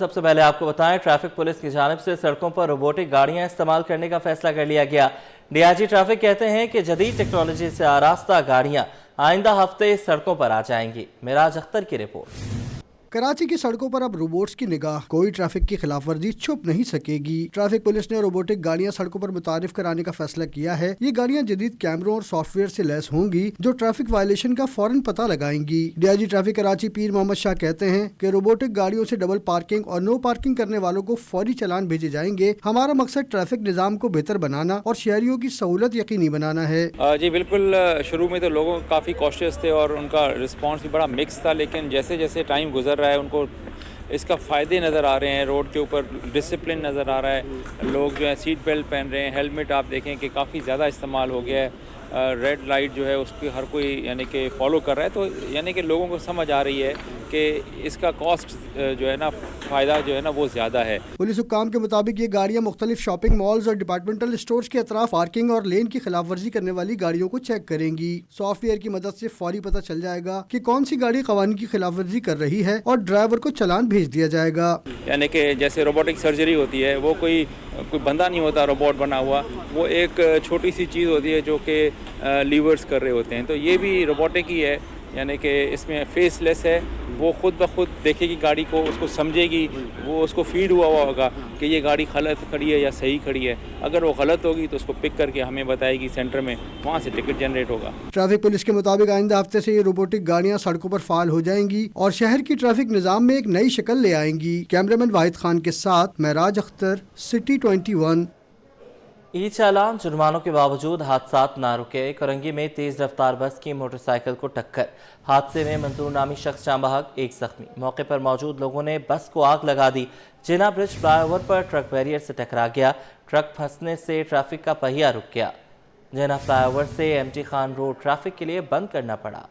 سب سے پہلے آپ کو بتائیں ٹریفک پولیس کی جانب سے سڑکوں پر روبوٹک گاڑیاں استعمال کرنے کا فیصلہ کر لیا گیا۔ ڈی آئی جی ٹریفک کہتے ہیں کہ جدید ٹیکنالوجی سے آراستہ گاڑیاں آئندہ ہفتے سڑکوں پر آ جائیں گی۔ معراج اختر کی رپورٹ۔ کراچی کی سڑکوں پر اب روبوٹس کی نگاہ، کوئی ٹریفک کی خلاف ورزی چھپ نہیں سکے گی۔ ٹریفک پولیس نے روبوٹک گاڑیاں سڑکوں پر متعارف کرانے کا فیصلہ کیا ہے۔ یہ گاڑیاں جدید کیمروں اور سافٹ ویئر سے لیس ہوں گی جو ٹریفک وائلیشن کا فوراً پتہ لگائیں گی۔ D I G traffic Karachi Pir Muhammad Shah کہتے ہیں کہ روبوٹک گاڑیوں سے ڈبل پارکنگ اور نو پارکنگ کرنے والوں کو فوری چالان بھیجے جائیں گے۔ ہمارا مقصد ٹریفک نظام کو بہتر بنانا اور شہریوں کی سہولت یقینی بنانا ہے۔ جی بالکل، شروع میں تو لوگوں کافی کوشش تھے اور ان کا رسپانس بھی بڑا مکس تھا، لیکن جیسے جیسے ٹائم گزر رہا ہے ان کو اس کا فائدے نظر آ رہے ہیں۔ روڈ کے اوپر ڈسپلن نظر آ رہا ہے، لوگ جو ہے سیٹ بیلٹ پہن رہے ہیں، ہیلمٹ آپ دیکھیں کہ کافی زیادہ استعمال ہو گیا ہے، ریڈ لائٹ جو ہے اس کی ہر کوئی یعنی کہ فالو کر رہا ہے، تو یعنی کہ لوگوں کو سمجھ آ رہی ہے کہ اس کا کاسٹ جو ہے نا، فائدہ جو ہے نا وہ زیادہ ہے۔ پولیس حکام کے مطابق یہ گاڑیاں مختلف شاپنگ مالز اور ڈپارٹمنٹل اسٹورز کے اطراف پارکنگ اور لین کی خلاف ورزی کرنے والی گاڑیوں کو چیک کریں گی۔ سافٹ ویئر کی مدد سے فوری پتہ چل جائے گا کہ کون سی گاڑی قوانین کی خلاف ورزی کر رہی ہے اور ڈرائیور کو چالان بھیج دیا جائے گا۔ یعنی کہ جیسے روبوٹک سرجری ہوتی ہے، وہ کوئی بندہ نہیں ہوتا روبوٹ بنا ہوا، وہ ایک چھوٹی سی چیز ہوتی ہے جو کہ لیورز کر رہے ہوتے ہیں، تو یہ بھی روبوٹک ہی ہے، یعنی کہ اس میں فیس لیس ہے، وہ خود بخود دیکھے گی گاڑی کو، اس کو سمجھے گی، وہ اس کو فیڈ ہوا ہوگا کہ یہ گاڑی غلط کھڑی ہے یا صحیح کھڑی ہے، اگر وہ غلط ہوگی تو اس کو پک کر کے ہمیں بتائے گی سینٹر میں، وہاں سے ٹکٹ جنریٹ ہوگا۔ ٹریفک پولیس کے مطابق آئندہ ہفتے سے یہ روبوٹک گاڑیاں سڑکوں پر فعال ہو جائیں گی اور شہر کی ٹریفک نظام میں ایک نئی شکل لے آئیں گی۔ کیمرامین واحد خان کے ساتھ معراج اختر، سٹی 21۔ ای چالان جرمانوں کے باوجود حادثات نہ رکے۔ کرنگی میں تیز رفتار بس کی موٹر سائیکل کو ٹکر، حادثے میں منظور نامی شخص جاں بحق، ایک زخمی۔ موقع پر موجود لوگوں نے بس کو آگ لگا دی۔ جناح برج فلائی اوور پر ٹرک بیریئر سے ٹکرا گیا، ٹرک پھنسنے سے ٹریفک کا پہیہ رک گیا۔ جناح فلائی اوور سے M T Khan road traffic کے لیے بند کرنا پڑا۔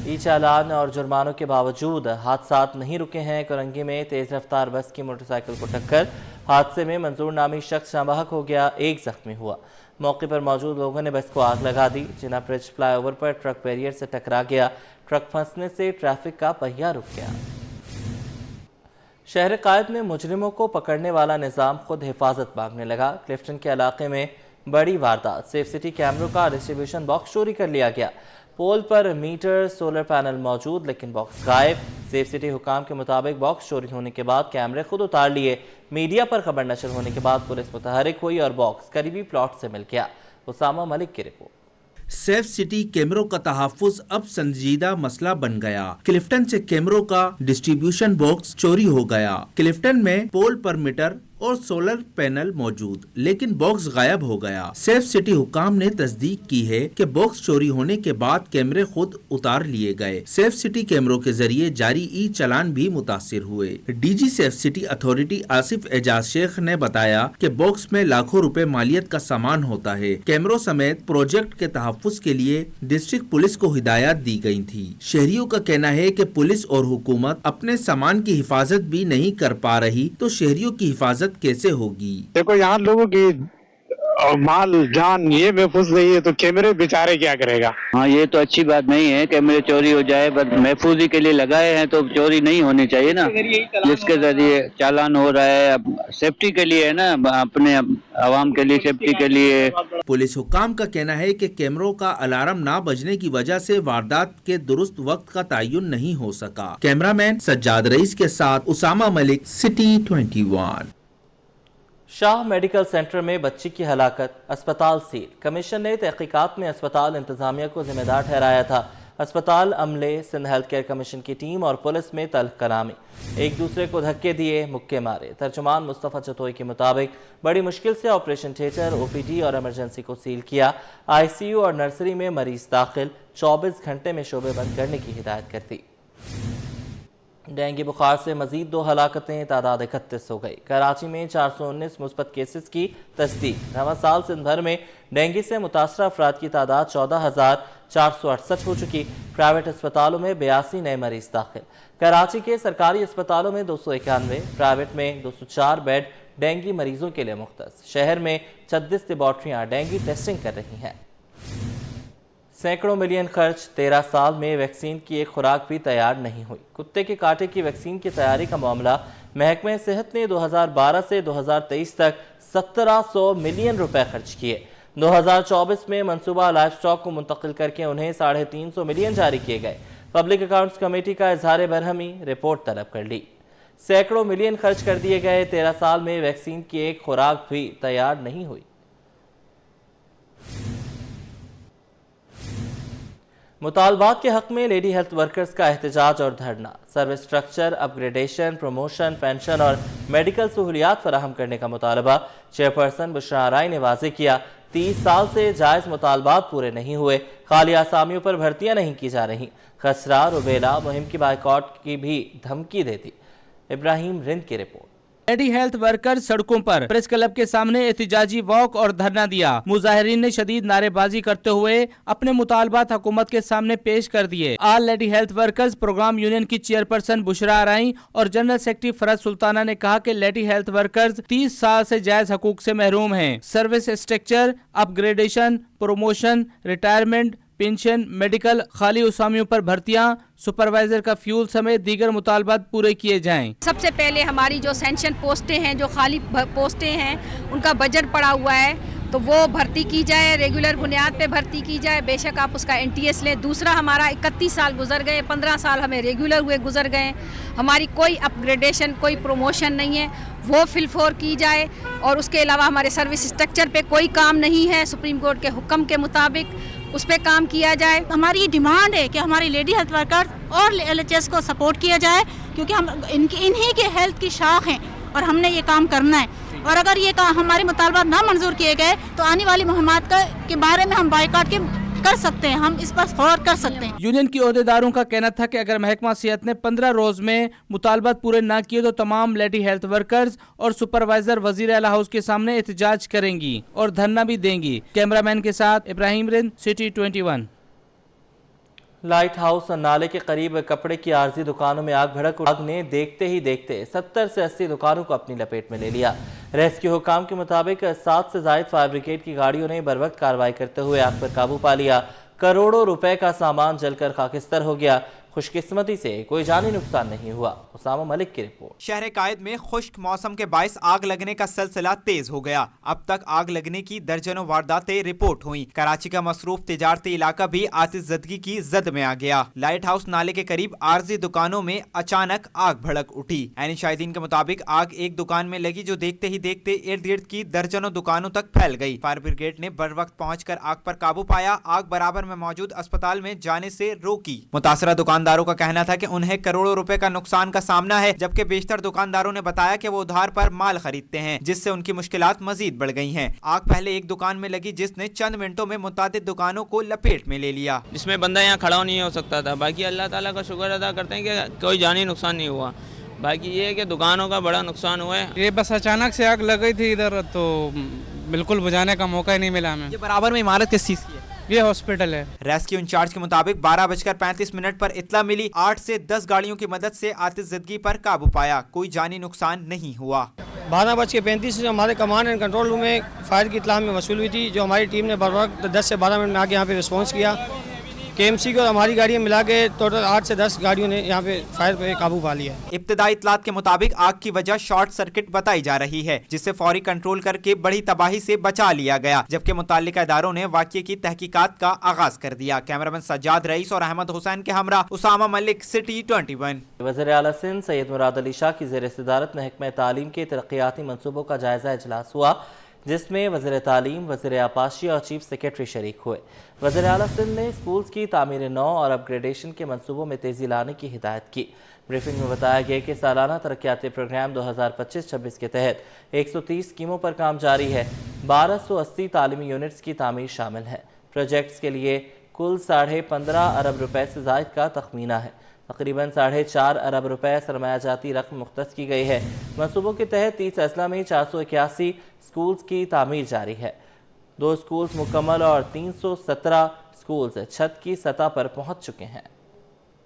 ای چالان اور جرمانوں کے باوجود حادثات نہیں رکے ہیں۔ کرنگی میں تیز رفتار بس کی موٹر سائیکل کو ٹکر، حادثے میں منظور نامی شخص جاں بحق ہو گیا، ایک زخمی ہوا۔ موقع پر موجود لوگوں نے بس کو آگ لگا دی۔ جناح برج فلائی اوور پر ٹرک بیریئر سے ٹکرا گیا، ٹرک پھنسنے سے ٹریفک کا پہیہ رک گیا۔ شہر قائد میں مجرموں کو پکڑنے والا نظام خود حفاظت مانگنے لگا۔ کلفٹن کے علاقے میں بڑی واردات، سیف سٹی کیمروں کا ڈسٹریبیوشن باکس چوری کر لیا گیا۔ پول پر میٹر سولر پینل موجود لیکن باکس غائب۔ سیف سٹی حکام کے مطابق باکس چوری ہونے کے بعد کیمرے خود اتار لیے۔ میڈیا پر خبر نشر ہونے کے بعد پولیس متحرک ہوئی اور باکس قریبی پلاٹ سے مل گیا۔ اسامہ ملک کی رپورٹ۔ سیف سٹی کیمروں کا تحفظ اب سنجیدہ مسئلہ بن گیا۔ کلفٹن سے کیمروں کا ڈسٹریبیوشن باکس چوری ہو گیا۔ کلفٹن میں پول پر میٹر اور سولر پینل موجود لیکن باکس غائب ہو گیا۔ سیف سٹی حکام نے تصدیق کی ہے کہ باکس چوری ہونے کے بعد کیمرے خود اتار لیے گئے۔ سیف سٹی کیمروں کے ذریعے جاری ای چالان بھی متاثر ہوئے۔ D G safe city authority Asif Ijaz Sheikh نے بتایا کہ باکس میں لاکھوں روپے مالیت کا سامان ہوتا ہے۔ کیمروں سمیت پروجیکٹ کے تحفظ کے لیے ڈسٹرکٹ پولیس کو ہدایات دی گئی تھی۔ شہریوں کا کہنا ہے کہ پولیس اور حکومت اپنے سامان کی حفاظت بھی نہیں کر پا رہی تو شہریوں کی حفاظت کیسے ہوگی؟ دیکھو یہاں لوگوں کی مال جان یہ محفوظ نہیں ہے تو کیمرے بیچارے کیا کرے گا؟ ہاں یہ تو اچھی بات نہیں ہے، کیمرے چوری ہو جائے، بس محفوظی کے لیے لگائے ہیں تو چوری نہیں ہونی چاہیے نا، جس کے ذریعے چالان ہو رہا ہے، سیفٹی کے لیے ہے نا، اپنے عوام کے لیے سیفٹی کے لیے۔ پولیس حکام کا کہنا ہے کہ کیمروں کا الارم نہ بجنے کی وجہ سے واردات کے درست وقت کا تعین نہیں ہو سکا۔ کیمرامین سجاد رئیس کے ساتھ اسامہ ملک، سٹی 21۔ شاہ میڈیکل سینٹر میں بچی کی ہلاکت، اسپتال سیل۔ کمیشن نے تحقیقات میں اسپتال انتظامیہ کو ذمہ دار ٹھہرایا تھا۔ اسپتال عملے، سندھ ہیلتھ کیئر کمیشن کی ٹیم اور پولیس میں تلخ کلامی، ایک دوسرے کو دھکے دیے، مکے مارے۔ ترجمان مصطفیٰ چتوئی کے مطابق بڑی مشکل سے آپریشن تھیٹر، او پی ڈی اور ایمرجنسی کو سیل کیا۔ آئی سی یو اور نرسری میں مریض داخل، 24 گھنٹے میں شعبے بند کرنے کی ہدایت کر دی۔ ڈینگی بخار سے مزید 2 ہلاکتیں، تعداد 31 ہو گئی۔ کراچی میں 419 مثبت کیسز کی تصدیق۔ رواں سال سندھ بھر میں ڈینگی سے متاثرہ افراد کی تعداد 14,468 ہو چکی۔ پرائیویٹ اسپتالوں میں 82 نئے مریض داخل۔ کراچی کے سرکاری اسپتالوں میں 291، پرائیویٹ میں 204 بیڈ ڈینگی مریضوں کے لیے مختص۔ شہر میں 36 لیبارٹریاں ڈینگی ٹیسٹنگ کر رہی ہیں۔ सैकड़ों मिलियन खर्च, 13 साल में वैक्सीन की एक खुराक भी तैयार नहीं हुई। कुत्ते के कांटे की वैक्सीन की तैयारी का मामला, महकमे सेहत ने 2012 से 2023 तक 1700 मिलियन रुपए खर्च किए। 2024 में मंसूबा लाइफ स्टॉक को मुंतकिल करके उन्हें 350 मिलियन जारी किए गए। पब्लिक अकाउंट्स कमेटी का इजहार बरहमी, रिपोर्ट तलब कर ली। सैकड़ों मिलियन खर्च कर दिए गए, 13 साल में वैक्सीन की एक खुराक भी तैयार नहीं हुई। मुतालबात के हक में लेडी हेल्थ वर्कर्स का एहतजाज और धरना। Service structure, upgradation, promotion, pension और मेडिकल सहूलियात फराहम करने का मुतालबा। चेयरपर्सन बुशरा आराई ने वाज़ेह किया, 30 साल से जायज़ मुतालबात पूरे नहीं हुए, खाली आसामियों पर भर्तियां नहीं की जा रही। खसरा रुबेला मुहिम की बाइकआउट की भी धमकी देती। इब्राहिम रिंद की रिपोर्ट। लेडी हेल्थ वर्कर सड़कों पर प्रेस क्लब के सामने एहतजाजी वॉक और धरना दिया। मुजाहिरीन ने शदीद नारेबाजी करते हुए अपने मुतालबात हुकूमत के सामने पेश कर दिए। All lady health workers programme union की चेयरपर्सन बुशरा आराई और जनरल सेक्रेटरी फरज सुल्ताना ने कहा कि लेडी हेल्थ वर्कर्स 30 साल से जायज हकूक से महरूम हैं। Service structure, upgradation, promotion, retirement, pension, medical, खाली उसामियों पर भर्तियां, सुपरवाइजर का फ्यूल समेत दीगर मुतालबात पूरे किए जाएं। सबसे पहले हमारी जो सैंक्शन पोस्टें हैं, जो खाली पोस्टें हैं, उनका बजट पड़ा हुआ है तो वो भर्ती की जाए, रेगुलर बुनियाद पे भर्ती की जाए। बेशक आप उसका NTS लें। दूसरा, हमारा 31 साल गुजर गए, 15 साल हमें रेगुलर हुए गुजर गए, हमारी कोई अपग्रेडेशन, कोई प्रमोशन नहीं है, वो फिलफोर की जाए। और उसके अलावा हमारे सर्विस स्ट्रक्चर पे कोई काम नहीं है, सुप्रीम कोर्ट के हुक्म के मुताबिक उस पर काम किया जाए। हमारी डिमांड है कि हमारी लेडी हेल्थ वर्कर और LHS को सपोर्ट किया जाए, क्योंकि हम इन्हीं के हेल्थ की शाख हैं और हमने ये काम करना है। और अगर ये हमारे मुतालबा ना मंजूर किए गए तो आने वाली मुहिमात के बारे में हम बाइकआउट कर सकते हैं, हम इस पर फौर कर सकते हैं। यूनियन की ओहदेदारों का कहना था कि अगर महकमा सेहत ने 15 रोज में मुतालबात पूरे ना किए तो तमाम लेडी हेल्थ वर्कर्स और सुपरवाइजर वजीर आला हाउस के सामने एहतजाज करेंगी और धरना भी देंगी। कैमरामैन के साथ Ibrahim Rind, city 21। Light house और नाले के करीब कपड़े की आरजी दुकानों में आग भड़क, आग ने देखते ही देखते 70 से 80 दुकानों को अपनी लपेट में ले लिया। रेस्क्यू हुकाम के मुताबिक 7 से जायद फायर ब्रिगेड की गाड़ियों ने बरवक्त कार्रवाई करते हुए आग पर काबू पा लिया। करोड़ों रुपए का सामान जलकर खाकिस्तर हो गया। खुशकिस्मती से कोई जानी नुकसान नहीं हुआ। उसामा मलिक की रिपोर्ट। शहर कायद में खुश्क मौसम के बायस आग लगने का सिलसिला तेज हो गया। अब तक आग लगने की दर्जनों वारदातें रिपोर्ट हुई। कराची का मसरूफ तिजारती इलाका भी आतिशज़दगी की जद में आ गया। लाइट हाउस नाले के करीब आरजी दुकानों में अचानक आग भड़क उठी। ऐनी शाहिदीन के मुताबिक आग एक दुकान में लगी जो देखते ही देखते इर्द गिर्द की दर्जनों दुकानों तक फैल गई। फायर ब्रिगेड ने बर वक्त पहुँच कर आग पर काबू पाया। आग बराबर में मौजूद अस्पताल में जाने से रोकी। मुतासरा दुकानदारों का कहना था कि उन्हें करोड़ों रुपए का नुकसान का सामना है, जबकि बेशतर दुकानदारों ने बताया कि वो उधार पर माल खरीदते हैं, जिससे उनकी मुश्किलात मजीद बढ़ गई हैं। आग पहले एक दुकान में लगी जिसने चंद मिनटों में मुतादिद दुकानों को लपेट में ले लिया, जिसमें बंदा यहाँ खड़ा नहीं हो सकता था। बाकी अल्लाह ताला का शुक्र अदा करते हैं कि कोई जानी नुकसान नहीं हुआ। बाकी ये है कि दुकानों का बड़ा नुकसान हुआ है। ये बस अचानक से आग लग गई थी इधर, तो बिल्कुल बुझाने का मौका ही नहीं मिला हमें। ये बराबर में इमारत किस चीज की है? ये हॉस्पिटल है। रेस्क्यू इंचार्ज के मुताबिक 12:35 पर इत्ला मिली। 8 से 10 गाड़ियों की मदद से आतिशज़दगी पर काबू पाया। कोई जानी नुकसान नहीं हुआ। 12:35 से हमारे कमांड एंड कंट्रोल रूम में फायर की इत्तला हमें वसूल हुई थी, जो हमारी टीम ने बर वक्त 10 से 12 मिनट में आके यहाँ पे रिस्पॉन्स किया। KMC को हमारी गाड़ियाँ मिला के टोटल 8 से 10 गाड़ियों ने यहाँ पे फायर पे काबू पा लिया। इब्तदाई इत्तलात के मुताबिक आग की वजह शॉर्ट सर्किट बताई जा रही है, जिससे फौरी कंट्रोल करके बड़ी तबाही से बचा लिया गया, जबकि मुताल्लिका इदारों ने वाक़ये की तहकीकात का आगाज कर दिया। कैमरामैन सज्जाद रईस और अहमद हुसैन के हमरा उसामा मलिक, सिटी 21। वज़ीर आला सिंध सैयद मुराद अली शाह की ज़ेर सदारत महकमा तालीम के तरक्याती मनसूबों का जायजा इजलास हुआ, जिसमें वज़ीर तालीम, वज़ीर आपाशी और चीफ सेक्रेटरी शरीक हुए। वज़ीर आला सिंध ने स्कूल्स की तामीर नौ और अपग्रेडेशन के मनसूबों में तेज़ी लाने की हिदायत की। ब्रीफिंग में बताया गया कि सालाना तरक्याती प्रोग्राम 2025-26 के तहत 130 स्कीमों पर काम जारी है। 1280 तालीमी यूनिट्स की तामीर शामिल है। प्रोजेक्ट्स के लिए कुल 15.5 अरब रुपए से ज़ायद का तखमीना है। तकरीबन 4.5 अरब रुपए सरमायाजाती रकम मुख्तस की गई है। मनसूबों के तहत 30 अजला में 481 स्कूल्स की तामीर जारी है। 2 स्कूल्स मुकम्मल और 317 स्कूल्स छत की सतह पर पहुंच चुके हैं।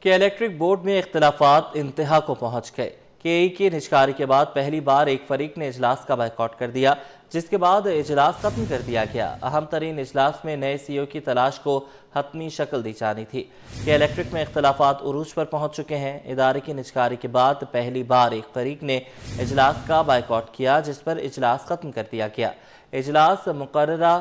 के इलेक्ट्रिक बोर्ड में इख्तिलाफात इंतहा को पहुंच गए। KE की निजकारी के बाद पहली बार एक फरीक ने इजलास का बायकॉट कर दिया, जिस के बाद इजलास खत्म कर दिया गया। अहम तरीन इजलास में नए CEO की तलाश को हतमी शक्ल दी जानी थी कि इलेक्ट्रिक में इख्तलाफात उरूज पर पहुंच चुके हैं। इदारे की निजकारी के बाद पहली बार एक फरीक ने इजलास का बायकॉट किया, जिस पर इजलास खत्म कर दिया गया। इजलास मुकर्ररा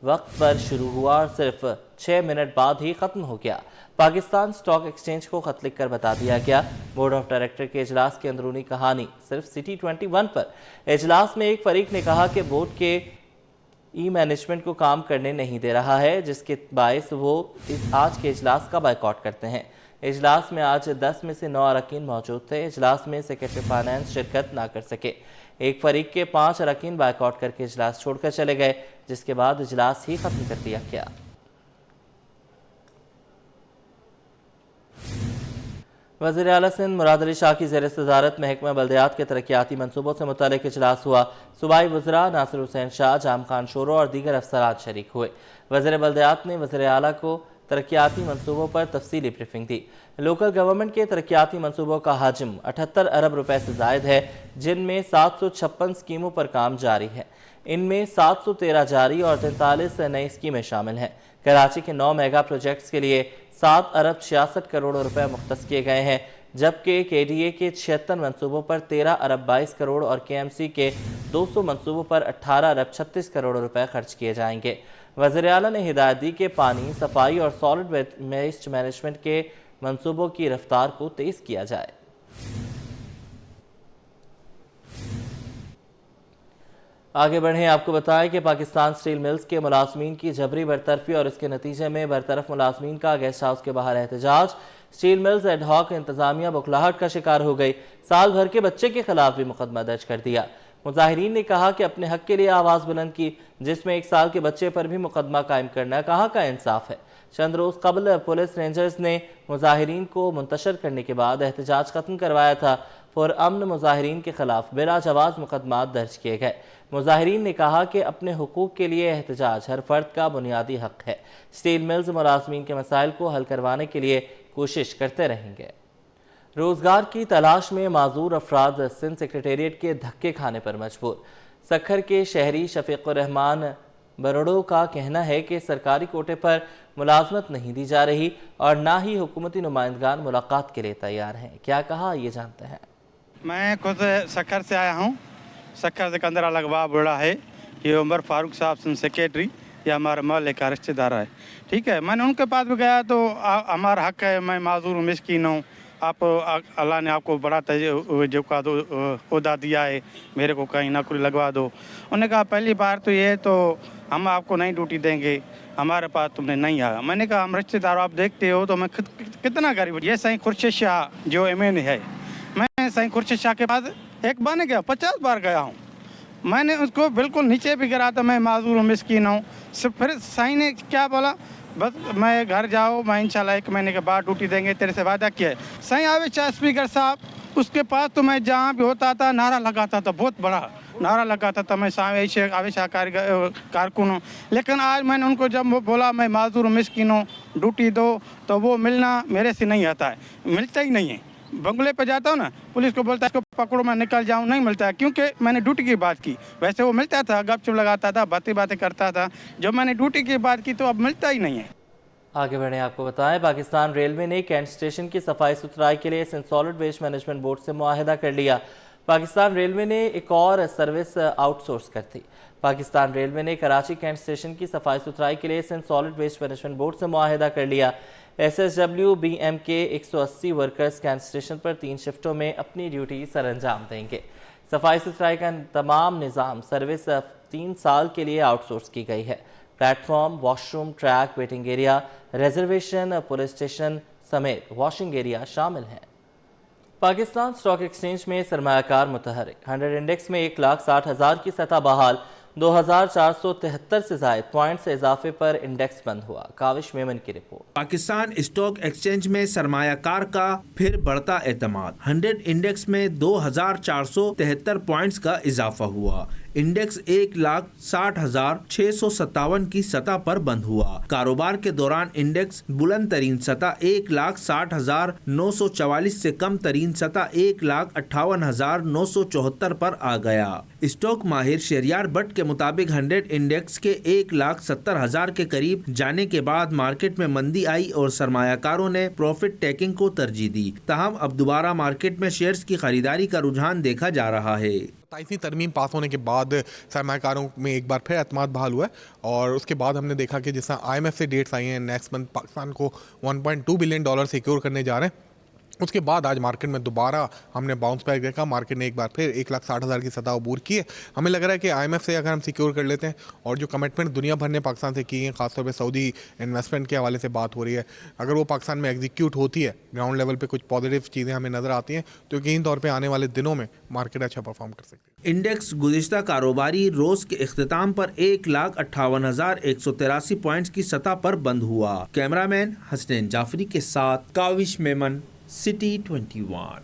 वक्त पर शुरू हुआ और सिर्फ 6 मिनट बाद ही खत्म हो गया। पाकिस्तान स्टॉक एक्सचेंज को खत लिख कर बता दिया गया। बोर्ड ऑफ डायरेक्टर के इजलास की अंदरूनी कहानी सिर्फ सिटी 21 पर। इजलास में एक फरीक ने कहा कि बोर्ड के मैनेजमेंट को काम करने नहीं दे रहा है, जिसके बायस वो आज के इजलास का बायकॉट करते हैं। इजलास में आज 10 में से 9 अरकान मौजूद थे। इजलास में सेक्रेटरी फाइनेंस शिरकत ना कर सके। एक फरीक के 5 अरकान बायकॉट करके इजलास छोड़कर चले गए, जिसके बाद इजलास ही खत्म कर दिया गया। वज़ीर आला सिंध मुराद अली शाह की ज़ेर सदारत महकमा बल्दियात के तरक्याती मनसूबों से मुतालिक इजलास हुआ। सूबाई वज़रा नासिर हुसैन शाह, जाम खान शोरो और दीगर अफसरान शरीक हुए। वज़ीर बल्दियात ने वज़ीर आला को तरक्याती मनसूबों पर तफसीली ब्रीफिंग दी। लोकल गवर्नमेंट के तरक्याती मनसूबों का हजम 78 अरब रुपए से जायद है, जिनमें 756 स्कीमों पर काम जारी है। इनमें 713 जारी और 43 नई स्कीमें शामिल हैं। कराची के 9 मेगा प्रोजेक्ट्स के लिए 7 अरब 66 करोड़ रुपए मुख्तस किए गए हैं, जबकि KDA के 76 मनसूबों पर 13 अरब 22 करोड़ और KMC के 200 मनसूबों पर 18 अरब 36 करोड़ रुपए खर्च किए जाएंगे। वज़ीर आला ने हिदायत दी कि पानी, सफाई और सॉलिड वेस्ट मैनेजमेंट के मनसूबों की रफ्तार को तेज़ किया जाए। आगे बढ़ें, आपको बताएं कि पाकिस्तान स्टील मिल्स के मुलाजमीन की जबरी बरतरफी और इसके नतीजे में बरतरफ मुलाजमीन का गेस्ट हाउस के बाहर एहतजाज। स्टील मिल्स एडहॉक इंतजामिया बुखलाहट का शिकार हो गई। साल भर के बच्चे के खिलाफ भी मुकदमा दर्ज कर दिया। मुजाहिरीन ने कहा कि अपने हक के लिए आवाज़ बुलंद की, जिसमें 1 साल के बच्चे पर भी मुकदमा कायम करना कहाँ का इंसाफ है। चंद रोज़ कबल पुलिस रेंजर्स ने मुजाहिरीन को मुंतशर करने के बाद एहतजाज खत्म करवाया था। पुरअमन मुजाहिरीन के खिलाफ बिला जवाज़ मुकदमा दर्ज किए गए। मुजाहिरीन ने कहा कि अपने हुकूक के लिए एहतजाज हर फर्द का बुनियादी हक है। स्टील मिल्स मुलाजमीन के मसाइल को हल करवाने के लिए कोशिश करते रहेंगे। रोज़गार की तलाश में माजूर अफराद सिंध सेक्रेटेरिएट के धक्के खाने पर मजबूर। सखर के शहरी शफीकुर रहमान बरोड़ो का कहना है कि सरकारी कोटे पर मुलाजमत नहीं दी जा रही और ना ही हुकूमती नुमाइंदगान मुलाकात के लिए तैयार हैं। क्या कहा, ये जानते हैं। मैं खुद सखर से आया हूँ। सखर से कंदरा लगवा बुढ़ा है। ये उमर फारूक साहब सिंध सेक्रेटरी, ये हमारे मोहल्ले का रिश्तेदार है। ठीक है, मैंने उनके पास भी गया तो हमारा हक है, मैं माजूर मिस्कीन हूँ। आप अल्लाह ने आपको बड़ा जो का उहदा दिया है, मेरे को कहीं नौकरी लगवा दो। उन्होंने कहा पहली बार तो ये तो हम आपको नहीं ड्यूटी देंगे, हमारे पास तुमने नहीं आया। मैंने कहा हम रिश्तेदार आप देखते हो तो मैं कितना गरीब। ये सही खुर्शीद शाह जो MN है, मैं सही खुर्शीद शाह के पास एक बार नहीं गया, 50 बार गया हूँ। मैंने उसको बिल्कुल नीचे भी गिरा था, मैं माजूर मिस्कीन हूँ। फिर सही ने क्या बोला, बस मैं घर जाओ, मैं इंशाल्लाह 1 महीने के बाद ड्यूटी देंगे, तेरे से वादा किया है। सही आवे शाह स्पीकर साहब, उसके पास तो मैं जहाँ भी होता था नारा लगाता था, बहुत बड़ा नारा लगाता था, मैं आवेशा कारकुन हूँ। लेकिन आज मैंने उनको जब वो बोला मैं माजूर मिस्कीन हूँ, ड्यूटी दो, तो वो मिलना मेरे से नहीं आता है, मिलता ही नहीं है। बंगले पे जाता हूँ ना, पुलिस को बोलता है इसको पकड़ो, मैं निकल जाऊँ, नहीं मिलता है, क्योंकि मैंने ड्यूटी की बात की। वैसे वो मिलता था, गपशप लगाता था, बातें करता था। जब मैंने ड्यूटी की बात की तो अब मिलता ही नहीं है। आगे बढ़े, आपको बताएं पाकिस्तान रेलवे ने कैंट स्टेशन की सफाई सुथराई के लिए Sindh solid waste management board से मुआहिदा कर लिया। पाकिस्तान रेलवे ने एक और सर्विस आउटसोर्स कर दी। पाकिस्तान रेलवे ने कराची कैंट स्टेशन की सफाई सुथराई के लिए Sindh solid waste management board से मुआहिदा कर लिया। SSWBM के 180 वर्कर्स कैंट स्टेशन पर 3 शिफ्टों में अपनी ड्यूटी सरअंजाम देंगे। सफाई सुथराई का तमाम निज़ाम सर्विस 3 साल के लिए आउटसोर्स की गई है। Platform, washroom, track, waiting area, reservation, police station समेत वॉशिंग एरिया शामिल हैं। पाकिस्तान स्टॉक एक्सचेंज में सरमायाकार मुतहरिक 100 इंडेक्स में 1,60,000 की सतह बहाल। 2,473 से ज़ायद पॉइंट से इजाफे पर इंडेक्स बंद हुआ। काविश मेमन की रिपोर्ट। पाकिस्तान स्टॉक एक्सचेंज में सरमायाकार का फिर बढ़ता एतमाद। 100 इंडेक्स में 2,473 पॉइंट्स का इजाफा हुआ। इंडेक्स 1,60,657 की सतह पर बंद हुआ। कारोबार के दौरान इंडेक्स बुलंद तरीन सतह 1,60,944 से कम तरीन सतह 1,58,974 पर आ गया। स्टॉक माहिर शहरियार भट्ट के मुताबिक 100 इंडेक्स के 1,70,000 के करीब जाने के बाद मार्केट में मंदी आई और सरमायाकारों ने प्रॉफिट टेकिंग को तरजीह दी। ताहम अब दोबारा मार्केट में शेयर्स की खरीदारी का रुझान देखा जा रहा है। 27वीं तरमीम पास होने के बाद सरमायाकारों में एक बार फिर एतमाद बहाल हुआ है और उसके बाद हमने देखा कि जिस तरह IMF से डेट्स आई हैं, नेक्स्ट मंथ पाकिस्तान को $1.2 बिलियन सिक्योर करने जा रहे हैं। उसके बाद आज मार्केट में दोबारा हमने बाउंस बैक देखा। मार्केट ने एक बार फिर 1,60,000 की सतह अबूर की है। हमें लग रहा है कि IMF से अगर हम सिक्योर कर लेते हैं और जो कमिटमेंट दुनिया भर ने पाकिस्तान से की है, खासतौर पे सऊदी इन्वेस्टमेंट के हवाले से बात हो रही है, अगर वो पाकिस्तान में एग्जीक्यूट होती है, ग्राउंड लेवल पे कुछ पॉजिटिव चीज़ें हमें नज़र आती हैं, तो यकीन तौर पर आने वाले दिनों में मार्केट अच्छा परफॉर्म कर सकती है। इंडेक्स गुज़िश्ता कारोबारी रोज के इख्तिताम पर 1,58,183 पॉइंट्स की सतह पर बंद हुआ। कैमरामैन हसनैन जाफरी के साथ काविश मेमन, सिटी 21।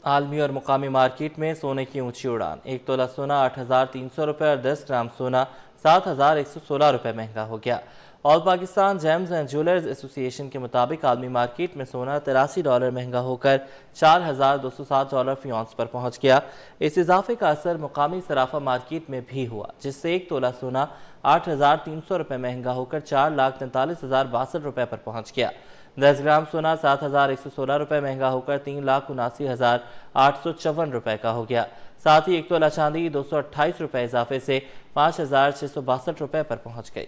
आलमी और मुकामी मार्केट में सोने की ऊंची उड़ान। 1 तोला सोना 8,300 रुपये और 10 ग्राम सोना 7,116 रुपये महंगा हो गया। All Pakistan James and jewellers association के मुताबिक आलमी मार्केट में सोना $83 महंगा होकर $4,207 फी औंस पर पहुंच गया। इस इजाफे का असर मुकामी सराफा मार्केट में भी हुआ, जिससे 1 तोला सोना 8,300 रुपये महंगा होकर $4,43,062 रुपये पर पहुंच गया। 10 ग्राम सोना 7,116 रुपये महंगा होकर 3,79,854 रुपये का हो गया। साथ ही 1 तोला चांदी 228 रुपये इजाफे से 5,662 रुपये पर पहुंच गई।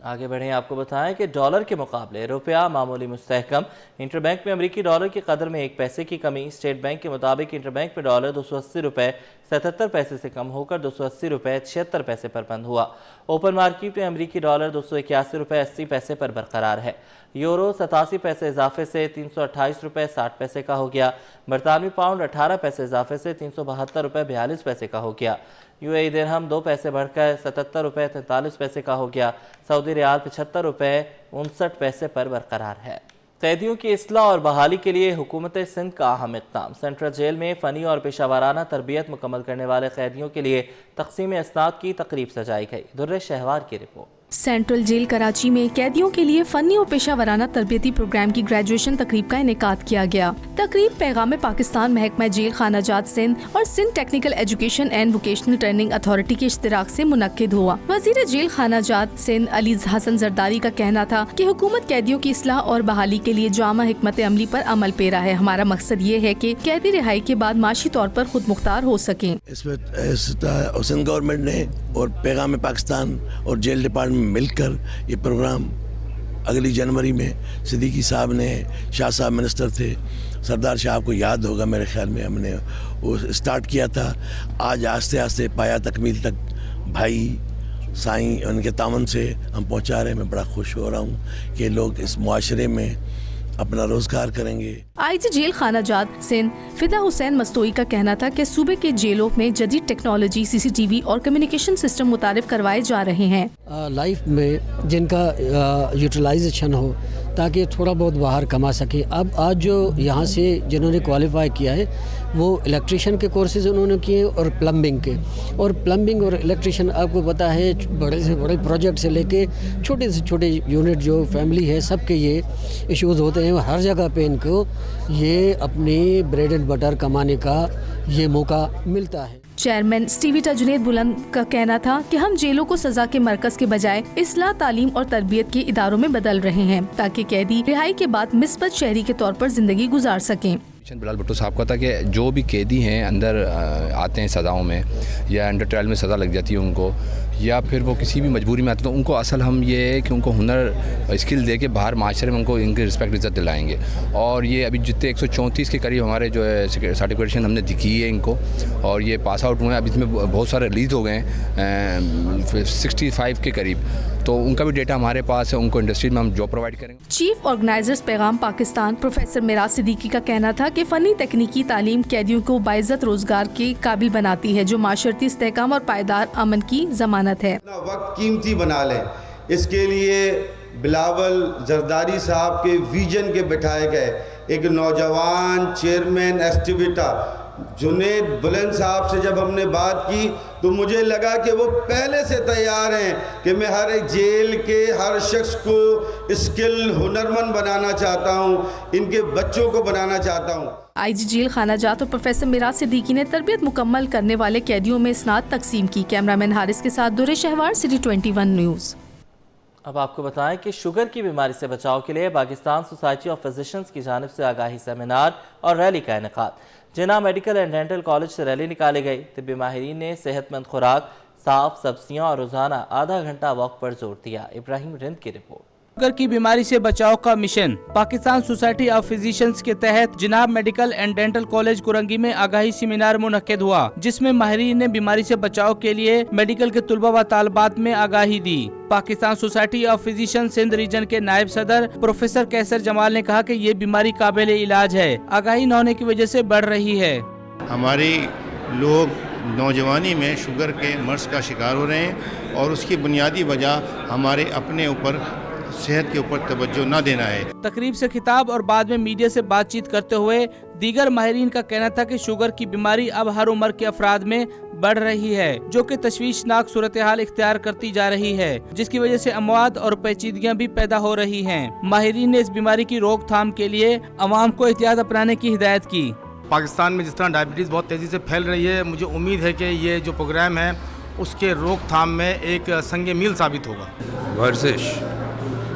आगे बढ़ें, आपको बताएं कि डॉलर के मुकाबले रुपया मामूली मुस्तहकम। इंटरबैंक में अमरीकी डॉलर की कदर में 1 पैसे की कमी। स्टेट बैंक के मुताबिक इंटरबैंक में डॉलर 280 रुपये 77 पैसे से कम होकर 280 रुपये 76 पैसे पर बंद हुआ। ओपन मार्केट में अमरीकी डॉलर 281 रुपये 80 पैसे पर बरकरार है। यूरो 87 पैसे इजाफे से 328 रुपये 60 पैसे का हो गया। बरतानवी पाउंड 18 पैसे इजाफे से 372 रुपये 42 पैसे का हो गया। UAE दिरहम 2 पैसे बढ़कर 77 रुपये 43 पैसे का हो गया। सऊदी रियाल 75 रुपये 59 पैसे पर बरकरार है। कैदियों की इस्लाह और बहाली के लिए हुकूमत सिंध का अहम इक़दाम। सेंट्रल जेल में फ़नी और पेशावराना तरबियत मुकम्मल करने वाले कैदियों के लिए तक़सीम इस्नाद की तकरीब सजाई गई। दुर्रे शहवार की रिपोर्ट। सेंट्रल जेल कराची में कैदियों के लिए फनी और पेशावराना तरबियती प्रोग्राम की ग्रेजुएशन तकरीब का इनेकाद किया गया। तकरीब पैगाम पाकिस्तान, महकमा जेल खानाजात सिंध और Sindh technical education and vocational training authority के इश्तिराक से मुनक्किद हुआ। वजीर जेल खानाजात सिंध अली हसन जरदारी का कहना था कि हुकूमत कैदियों की इस्लाह और बहाली के लिए जामा हिकमत अमली पर अमल पेरा है। हमारा मकसद ये है कि कैदी रिहाई के बाद माशी तौर पर खुद मुख्तार हो सकें। सिंध गवर्नमेंट ने और पैगाम पाकिस्तान और जेल डिपार्टमेंट मिलकर ये प्रोग्राम अगली जनवरी में सिद्दीकी साहब ने, शाह साहब मिनिस्टर थे, सरदार साहब को याद होगा, मेरे ख्याल में हमने वो स्टार्ट किया था। आज आस्ते आस्ते पाया तकमील तक भाई साईं उनके तावन से हम पहुंचा रहे हैं। मैं बड़ा खुश हो रहा हूँ कि लोग इस मुआशरे में अपना रोजगार करेंगे। IG जेल खानाजात सिंध फिदा हुसैन मस्तोई का कहना था कि सूबे के जेलों में जदीद टेक्नोलॉजी, CCTV और कम्युनिकेशन सिस्टम मुतारिफ करवाए जा रहे हैं। लाइफ में जिनका यूटिलाइजेशन हो ताकि थोड़ा बहुत बाहर कमा सके। अब आज जो यहाँ से जिन्होंने क्वालिफाई किया है वो इलेक्ट्रिशियन के कोर्सेज उन्होंने किए और प्लम्बिंग के। और प्लम्बिंग और इलेक्ट्रिशियन आपको पता है बड़े से बड़े प्रोजेक्ट से लेके छोटे से छोटे यूनिट जो फैमिली है सबके ये इश्यूज़ होते हैं। हर जगह पे इनको ये अपनी ब्रेड एंड बटर कमाने का ये मौका मिलता है। चेयरमैन स्टीविटा जुनेद बुलंद का कहना था कि हम जेलों को सजा के मरकज के बजाय इस्लाह, तालीम और तरबियत के इदारों में बदल रहे हैं ताकि कैदी रिहाई के बाद मिस्बत शहरी के तौर पर जिंदगी गुजार सकें। बिलाल भुट्टो साहब का था कि जो भी कैदी हैं अंदर आते हैं सज़ाओं में या अंडर ट्रायल में सज़ा लग जाती है उनको, या फिर वो किसी भी मजबूरी में आते हैं, तो उनको असल हम ये है कि उनको हुनर स्किल दे के बाहर माशरे में उनको इनकी रिस्पेक्ट इज़्ज़त दिलाएंगे। और ये अभी जितने 134 के करीब हमारे जो है सर्टिफिकेशन हमने दिखी है इनको, और ये पास आउट हुए हैं। अभी इसमें बहुत सारे रिलीज़ हो गए हैं 65 के करीब, तो उनका भी डेटा हमारे पास है। उनको इंडस्ट्री में हम जॉब प्रोवाइड करेंगे। चीफ ऑर्गेनाइजर्स पैगाम पाकिस्तान प्रोफेसर मिराज सिद्दीकी का कहना था कि फ़नी तकनीकी तालीम कैदियों को बाइज्जत रोजगार के काबिल बनाती है, जो माशरती इस्तेहकाम और पायदार अमन की जमानत है। अपना वक्त कीमती बना लें, इसके लिए بلاول زرداری صاحب کے ویژن کے بٹھائے گئے. ایک نوجوان چیئرمین ایسٹیویٹا جنید بلند صاحب سے جب ہم نے بات کی تو مجھے لگا کہ وہ پہلے سے تیار ہیں کہ میں ہر ایک جیل کے ہر شخص کو اسکل ہنرمند بنانا چاہتا ہوں, ان کے بچوں کو بنانا چاہتا ہوں. آئی جی جیل خانہ جات اور پروفیسر میراث صدیقی نے تربیت مکمل کرنے والے قیدیوں میں اسناد تقسیم کی. کیمرامین حارث کے ساتھ دورے شہوار, سٹی 21 نیوز. اب آپ کو بتائیں کہ شوگر کی بیماری سے بچاؤ کے لیے پاکستان سوسائٹی آف فزیشنز کی جانب سے آگاہی سیمینار اور ریلی کا انعقاد. جناح میڈیکل اینڈ ڈینٹل کالج سے ریلی نکالی گئی. طبی ماہرین نے صحت مند خوراک, صاف سبزیاں اور روزانہ آدھا گھنٹہ واک پر زور دیا. ابراہیم رند کی رپورٹ. شوگر کی بیماری سے بچاؤ کا mission. Pakistan society of physicians کے تحت جناب medical and dental college Korangi میں آگاہی سیمینار منعقد ہوا, جس میں ماہرین نے بیماری سے بچاؤ کے لیے میڈیکل کے طلباء و طالبات میں آگاہی دی. Pakistan society of physician Sindh region کے نائب صدر پروفیسر کیسر جمال نے کہا کہ یہ بیماری قابل علاج ہے, آگاہی نہ ہونے کی وجہ سے بڑھ رہی ہے. ہماری لوگ نوجوانی میں شوگر کے مرض کا شکار ہو رہے ہیں اور اس کی بنیادی وجہ ہمارے اپنے اوپر صحت کے اوپر توجہ نہ دینا ہے. تقریب سے خطاب اور بعد میں میڈیا سے بات چیت کرتے ہوئے دیگر ماہرین کا کہنا تھا کہ شوگر کی بیماری اب ہر عمر کے افراد میں بڑھ رہی ہے, جو کہ تشویشناک صورتحال اختیار کرتی جا رہی ہے, جس کی وجہ سے اموات اور پیچیدگیاں بھی پیدا ہو رہی ہیں. ماہرین نے اس بیماری کی روک تھام کے لیے عوام کو احتیاط اپنانے کی ہدایت کی. پاکستان میں جس طرح ڈائبٹیز بہت تیزی سے پھیل رہی ہے, مجھے امید ہے کہ یہ جو پروگرام ہے اس کے روک تھام میں ایک سنگ میل ثابت ہوگا. ورزش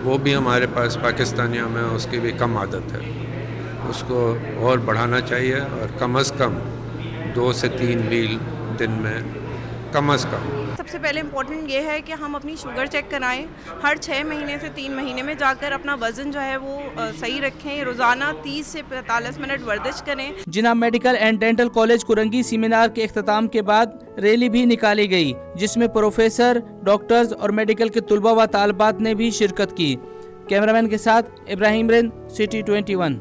وہ بھی ہمارے پاس پاکستانیوں میں اس کی بھی کم عادت ہے, اس کو اور بڑھانا چاہیے اور کم از کم 2 سے 3 میل دن میں کم از کم. سب سے پہلے امپورٹنٹ یہ ہے کہ ہم اپنی شوگر چیک کرائیں, ہر 6 مہینے سے 3 مہینے میں جا کر اپنا وزن جو ہے وہ صحیح رکھیں, روزانہ 30 سے 45 منٹ ورزش کریں. Jinnah medical and dental college Korangi seminar کے اختتام کے بعد ریلی بھی نکالی گئی, جس میں پروفیسر, ڈاکٹرز اور میڈیکل کے طلباء و طالبات نے بھی شرکت کی. کیمرامین کے ساتھ ابراہیم رند, سٹی 21.